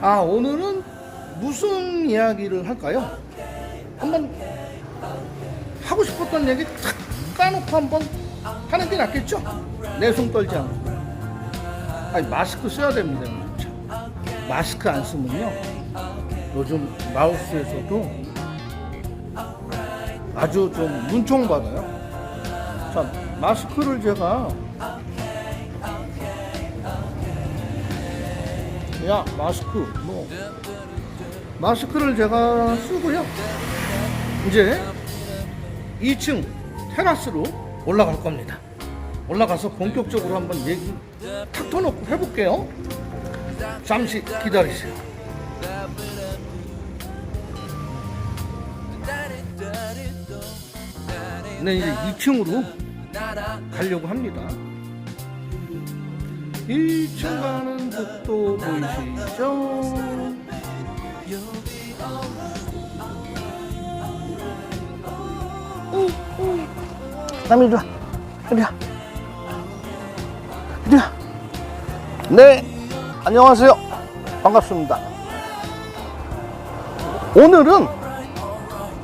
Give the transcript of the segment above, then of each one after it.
오늘은 무슨 이야기를 할까요? 한번 하고 싶었던 얘기 탁 까놓고 한번 하는 게 낫겠죠? 내숭 떨지 않고. 마스크 써야 됩니다. 마스크 안 쓰면요, 요즘 마우스에서도 아주 좀 문총받아요. 자, 마스크를 제가 마스크를 제가 쓰고요. 이제 2층 테라스로 올라갈 겁니다. 올라가서 본격적으로 한번 얘기 탁 터놓고 해볼게요. 잠시 기다리세요. 네, 이제 2층으로 가려고 합니다. 1층 가는 복도 보이시죠? 남이 이리 와. 이리 와. 네, 안녕하세요. 반갑습니다. 오늘은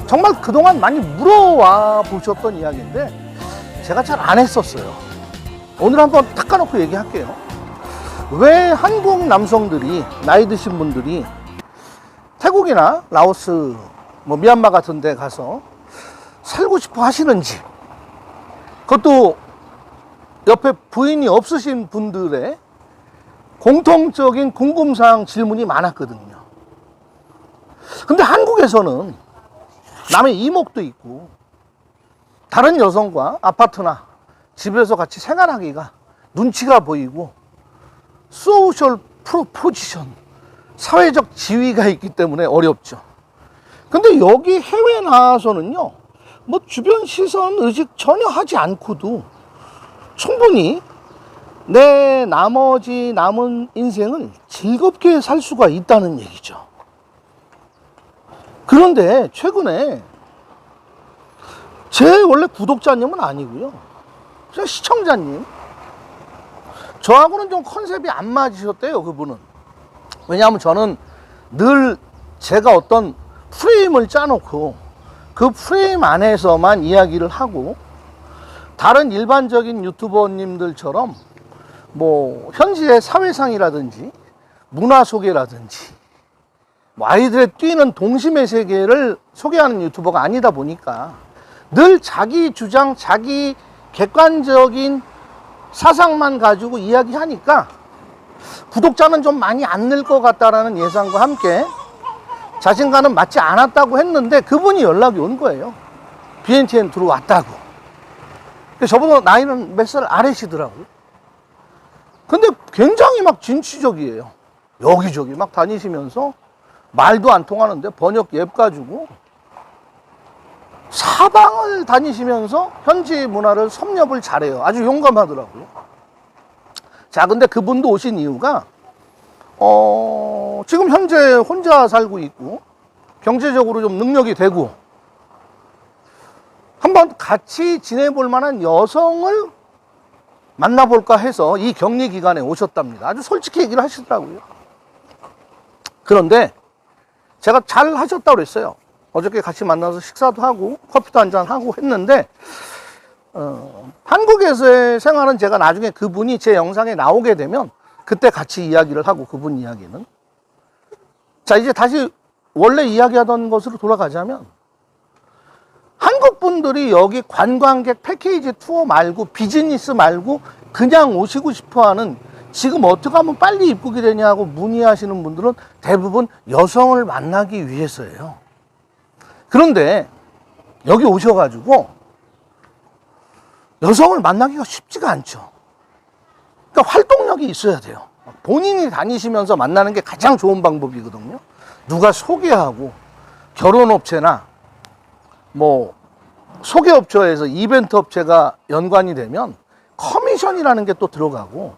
정말 그동안 많이 물어와 보셨던 이야기인데 제가 잘 안 했었어요. 오늘 한번 탁 까놓고 얘기할게요. 왜 한국 남성들이, 나이 드신 분들이 태국이나 라오스, 미얀마 같은 데 가서 살고 싶어 하시는지, 그것도 옆에 부인이 없으신 분들의 공통적인 궁금사항 질문이 많았거든요. 근데 한국에서는 남의 이목도 있고 다른 여성과 아파트나 집에서 같이 생활하기가 눈치가 보이고 소셜 포지션, 사회적 지위가 있기 때문에 어렵죠. 근데 여기 해외 나와서는요, 주변 시선 의식 전혀 하지 않고도 충분히 내 나머지 남은 인생을 즐겁게 살 수가 있다는 얘기죠. 그런데 최근에 제 원래 구독자님은 아니고요, 제 시청자님, 저하고는 좀 컨셉이 안 맞으셨대요. 그분은. 왜냐하면 저는 늘 제가 어떤 프레임을 짜놓고 그 프레임 안에서만 이야기를 하고, 다른 일반적인 유튜버님들처럼 현지의 사회상이라든지 문화 소개라든지 아이들의 뛰는 동심의 세계를 소개하는 유튜버가 아니다 보니까 늘 자기 주장, 자기 객관적인 사상만 가지고 이야기하니까 구독자는 좀 많이 안 늘 것 같다라는 예상과 함께 자신과는 맞지 않았다고 했는데 그분이 연락이 온 거예요. BNTN 들어왔다고. 저보다 나이는 몇 살 아래시더라고요. 근데 굉장히 진취적이에요. 여기저기 다니시면서 말도 안 통하는데 번역 앱 가지고 사방을 다니시면서 현지 문화를 섭렵을 잘해요. 아주 용감하더라고요. 자, 근데 그분도 오신 이유가 지금 현재 혼자 살고 있고 경제적으로 좀 능력이 되고 한번 같이 지내볼 만한 여성을 만나볼까 해서 이 격리 기간에 오셨답니다. 아주 솔직히 얘기를 하시더라고요. 그런데 제가 잘 하셨다고 그랬어요. 어저께 같이 만나서 식사도 하고 커피도 한잔 하고 했는데 한국에서의 생활은 제가 나중에 그분이 제 영상에 나오게 되면 그때 같이 이야기를 하고, 그분 이야기는. 자, 이제 다시 원래 이야기하던 것으로 돌아가자면, 한국 분들이 여기 관광객 패키지 투어 말고 비즈니스 말고 그냥 오시고 싶어하는, 지금 어떻게 하면 빨리 입국이 되냐고 문의하시는 분들은 대부분 여성을 만나기 위해서예요. 그런데 여기 오셔가지고 여성을 만나기가 쉽지가 않죠. 그러니까 활동력이 있어야 돼요. 본인이 다니시면서 만나는 게 가장 좋은 방법이거든요. 누가 소개하고, 결혼업체나 소개업체에서 이벤트 업체가 연관이 되면 커미션이라는 게 또 들어가고,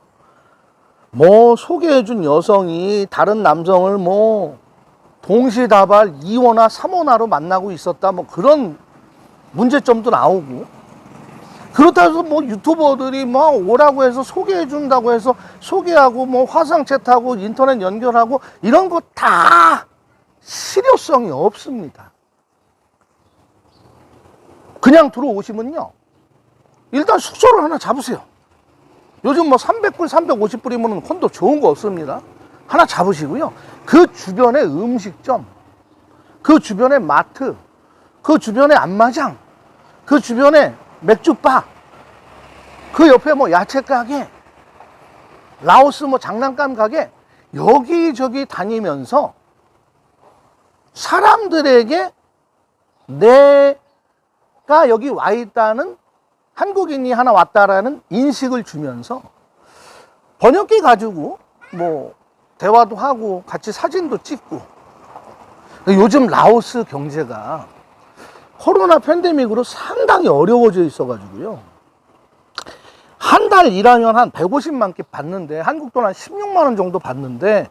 소개해준 여성이 다른 남성을 동시다발 2호나 3호나로 만나고 있었다, 그런 문제점도 나오고, 그렇다고 해서 뭐 유튜버들이 뭐 오라고 해서 소개해 준다고 해서 소개하고 뭐 화상챗 하고 인터넷 연결하고 이런 거 다 실효성이 없습니다. 그냥 들어오시면요, 일단 숙소를 하나 잡으세요. 요즘 뭐 300불, 350불이면 콘도 좋은 거 없습니다. 하나 잡으시고요. 그 주변에 음식점, 그 주변에 마트, 그 주변에 안마장, 그 주변에 맥주바, 그 옆에 뭐 야채 가게, 라오스 뭐 장난감 가게, 여기저기 다니면서 사람들에게 내가 여기 와 있다는, 한국인이 하나 왔다라는 인식을 주면서 번역기 가지고 뭐 대화도 하고 같이 사진도 찍고. 요즘 라오스 경제가 코로나 팬데믹으로 상당히 어려워져 있어가지고요, 한 달 일하면 한 150만 끼 받는데, 한국 돈 한 16만 원 정도 받는데,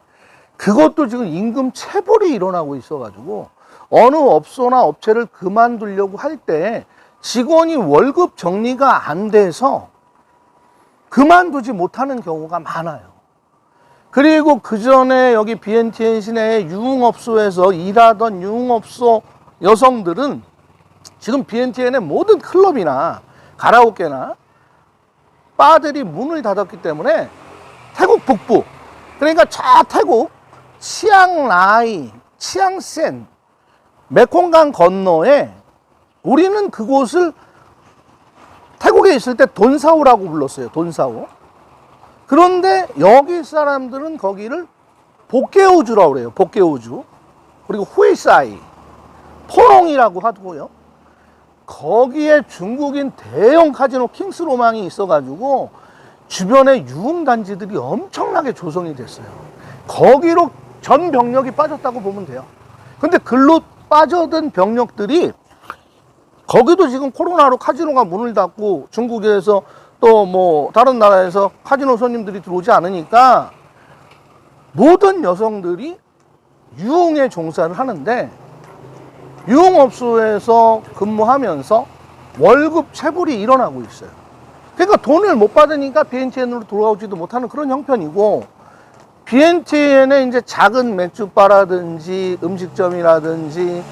그것도 지금 임금 체불이 일어나고 있어가지고 어느 업소나 업체를 그만두려고 할 때 직원이 월급 정리가 안 돼서 그만두지 못하는 경우가 많아요. 그리고 그 전에 여기 BNTN 시내에 유흥업소에서 일하던 유흥업소 여성들은 지금 BNTN의 모든 클럽이나 가라오케나 바들이 문을 닫았기 때문에 태국 북부, 그러니까 저 태국 치앙라이, 치앙센, 메콩강 건너에, 우리는 그곳을 태국에 있을 때 돈사오라고 불렀어요. 돈사오. 그런데 여기 사람들은 거기를 복개오주라고 그래요. 복개오주. 그리고 후이사이, 포롱이라고 하고요. 거기에 중국인 대형 카지노 킹스로망이 있어가지고 주변에 유흥단지들이 엄청나게 조성이 됐어요. 거기로 전 병력이 빠졌다고 보면 돼요. 근데 글로 빠져든 병력들이, 거기도 지금 코로나로 카지노가 문을 닫고 중국에서 또 뭐 다른 나라에서 카지노 손님들이 들어오지 않으니까 모든 여성들이 유흥에 종사를 하는데, 유흥업소에서 근무하면서 월급 체불이 일어나고 있어요. 그러니까 돈을 못 받으니까 BNTN으로 돌아오지도 못하는 그런 형편이고, BNTN에 이제 작은 맥주바라든지 음식점이라든지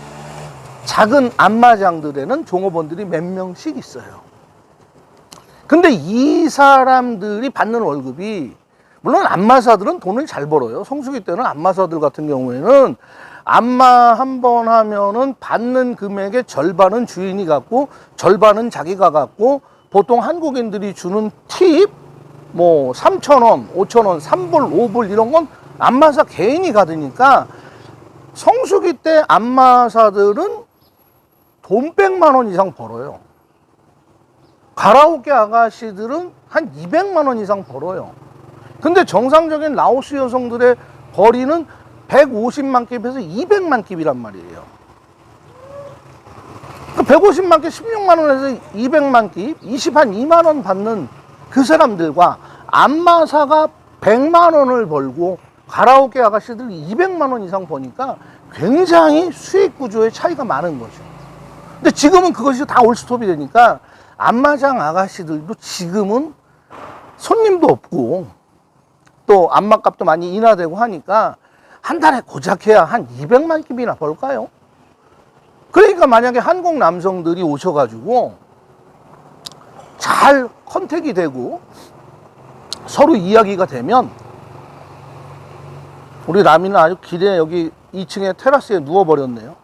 작은 안마장들에는 종업원들이 몇 명씩 있어요. 근데 이 사람들이 받는 월급이, 물론 안마사들은 돈을 잘 벌어요. 성수기 때는 안마사들 같은 경우에는 안마 한 번 하면은 받는 금액의 절반은 주인이 갖고 절반은 자기가 갖고, 보통 한국인들이 주는 팁, 뭐 3,000원, 5,000원, 3불, 5불 이런 건 안마사 개인이 받으니까 성수기 때 안마사들은 돈 100만 원 이상 벌어요. 가라오케 아가씨들은 한 200만 원 이상 벌어요. 근데 정상적인 라오스 여성들의 벌이는 150만 깁에서 200만 깁이란 말이에요. 150만 깁, 16만 원에서 200만 깁, 2만 원 받는 그 사람들과 안마사가 100만 원을 벌고 가라오케 아가씨들이 200만 원 이상 버니까 굉장히 수익 구조의 차이가 많은 거죠. 근데 지금은 그것이 다 올스톱이 되니까 안마장 아가씨들도 지금은 손님도 없고 또 안마값도 많이 인하되고 하니까 한 달에 고작 해야 한 200만 깁이나 벌까요? 그러니까 만약에 한국 남성들이 오셔가지고 잘 컨택이 되고 서로 이야기가 되면, 우리 라미는 아주 길에 여기 2층에 테라스에 누워버렸네요.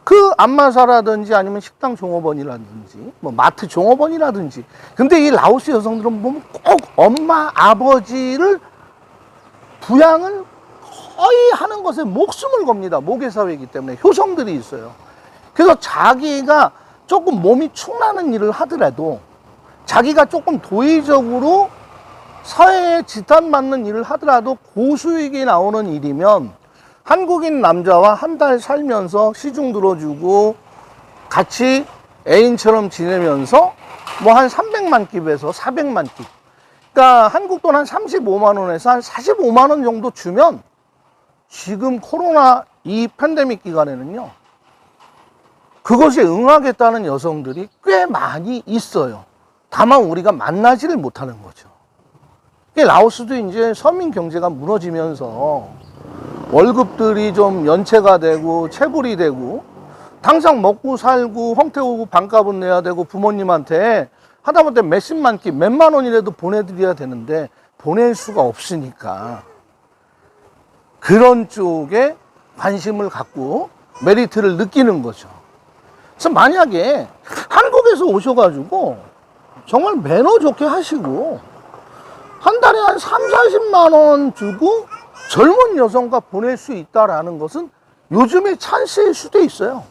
그 안마사라든지 아니면 식당 종업원이라든지 뭐 마트 종업원이라든지, 근데 이 라오스 여성들은 보면 꼭 엄마 아버지를 부양을 거의 하는 것에 목숨을 겁니다. 모계사회이기 때문에 효성들이 있어요. 그래서 자기가 조금 몸이 축나는 일을 하더라도, 자기가 조금 도의적으로 사회에 지탄받는 일을 하더라도 고수익이 나오는 일이면 한국인 남자와 한 달 살면서 시중 들어주고 같이 애인처럼 지내면서 뭐 한 300만 깁에서 400만 깁, 그러니까 한국 돈 한 35만 원에서 한 45만 원 정도 주면, 지금 코로나 이 팬데믹 기간에는요, 그것에 응하겠다는 여성들이 꽤 많이 있어요. 다만 우리가 만나지를 못하는 거죠. 라오스도 이제 서민 경제가 무너지면서 월급들이 좀 연체가 되고 체불이 되고 당장 먹고 살고 형태오고 반값은 내야 되고 부모님한테 하다못해 몇십만 끼 몇만 원이라도 보내드려야 되는데 보낼 수가 없으니까 그런 쪽에 관심을 갖고 메리트를 느끼는 거죠. 그래서 만약에 한국에서 오셔가지고 정말 매너 좋게 하시고 한 달에 한 3, 40만 원 주고 젊은 여성과 보낼 수 있다라는 것은 요즘의 찬스일 수도 있어요.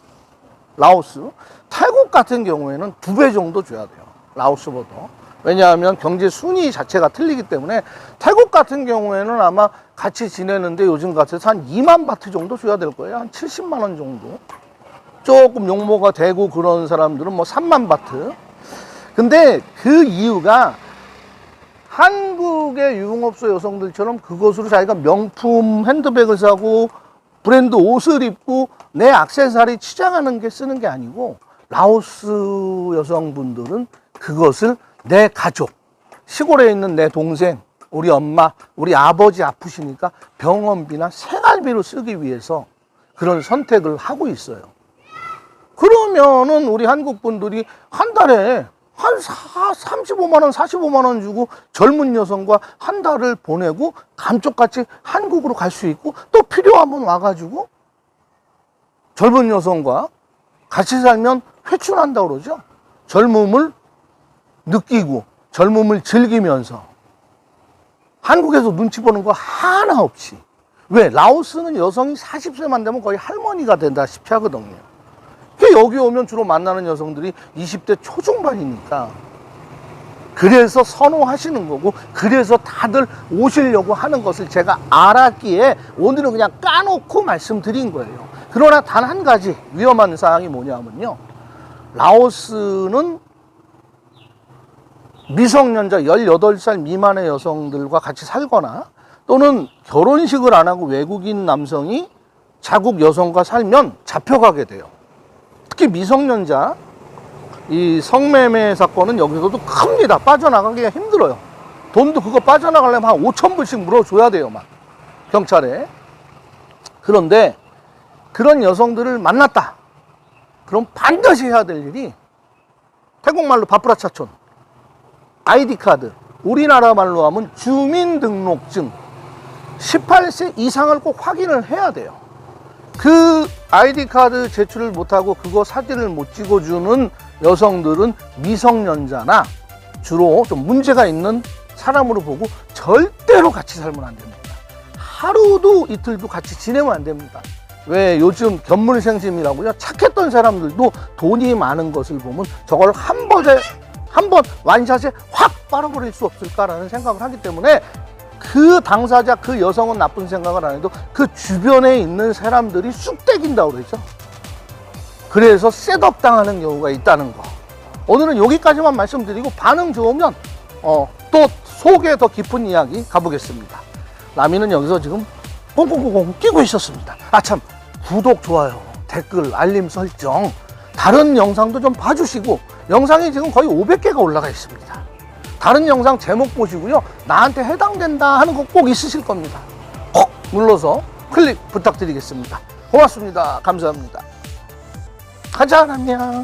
라오스. 태국 같은 경우에는 2배 정도 줘야 돼요. 라오스보다. 왜냐하면 경제 순위 자체가 틀리기 때문에 태국 같은 경우에는 아마 같이 지내는데 요즘 같아서 한 2만 바트 정도 줘야 될 거예요. 한 70만 원 정도. 조금 용모가 되고 그런 사람들은 뭐 3만 바트. 근데 그 이유가 한국의 유흥업소 여성들처럼 그것으로 자기가 명품 핸드백을 사고 브랜드 옷을 입고 내 액세서리 치장하는 게 쓰는 게 아니고 라오스 여성분들은 그것을 내 가족, 시골에 있는 내 동생, 우리 엄마, 우리 아버지 아프시니까 병원비나 생활비로 쓰기 위해서 그런 선택을 하고 있어요. 그러면은 우리 한국 분들이 한 달에 한 35만 원, 45만 원 주고 젊은 여성과 한 달을 보내고 감쪽같이 한국으로 갈 수 있고 또 필요하면 와가지고 젊은 여성과 같이 살면 회춘한다고 그러죠. 젊음을 느끼고 젊음을 즐기면서 한국에서 눈치 보는 거 하나 없이. 왜? 라오스는 여성이 40세만 되면 거의 할머니가 된다시피 하거든요. 여기 오면 주로 만나는 여성들이 20대 초중반이니까 그래서 선호하시는 거고 그래서 다들 오시려고 하는 것을 제가 알았기에 오늘은 그냥 까놓고 말씀드린 거예요. 그러나 단 한 가지 위험한 사항이 뭐냐면요, 라오스는 미성년자 18살 미만의 여성들과 같이 살거나 또는 결혼식을 안 하고 외국인 남성이 자국 여성과 살면 잡혀가게 돼요. 특히 미성년자 이 성매매 사건은 여기서도 큽니다. 빠져나가기가 힘들어요. 돈도 그거 빠져나가려면 한 5천 불씩 물어줘야 돼요, 막 경찰에. 그런데 그런 여성들을 만났다. 그럼 반드시 해야 될 일이 태국말로 바프라차촌, 아이디 카드, 우리나라 말로 하면 주민등록증, 18세 이상을 꼭 확인을 해야 돼요. 그 아이디 카드 제출을 못하고 그거 사진을 못 찍어주는 여성들은 미성년자나 주로 좀 문제가 있는 사람으로 보고 절대로 같이 살면 안 됩니다. 하루도 이틀도 같이 지내면 안 됩니다. 왜 요즘 견물생심이라고요? 착했던 사람들도 돈이 많은 것을 보면 저걸 한 번 완샷에 확 빨아버릴 수 없을까라는 생각을 하기 때문에 그 당사자, 그 여성은 나쁜 생각을 안 해도 그 주변에 있는 사람들이 쑥대긴다고 그러죠. 그래서 셋업 당하는 경우가 있다는 거. 오늘은 여기까지만 말씀드리고 반응 좋으면 또 속에 더 깊은 이야기 가보겠습니다. 라미는 여기서 지금 꽁꽁꽁꽁 끼고 있었습니다. 아 참, 구독, 좋아요, 댓글, 알림 설정, 다른 영상도 좀 봐주시고, 영상이 지금 거의 500개가 올라가 있습니다. 다른 영상 제목 보시고요, 나한테 해당된다 하는 거 꼭 있으실 겁니다. 꼭 눌러서 클릭 부탁드리겠습니다. 고맙습니다. 감사합니다. 가자, 라미야.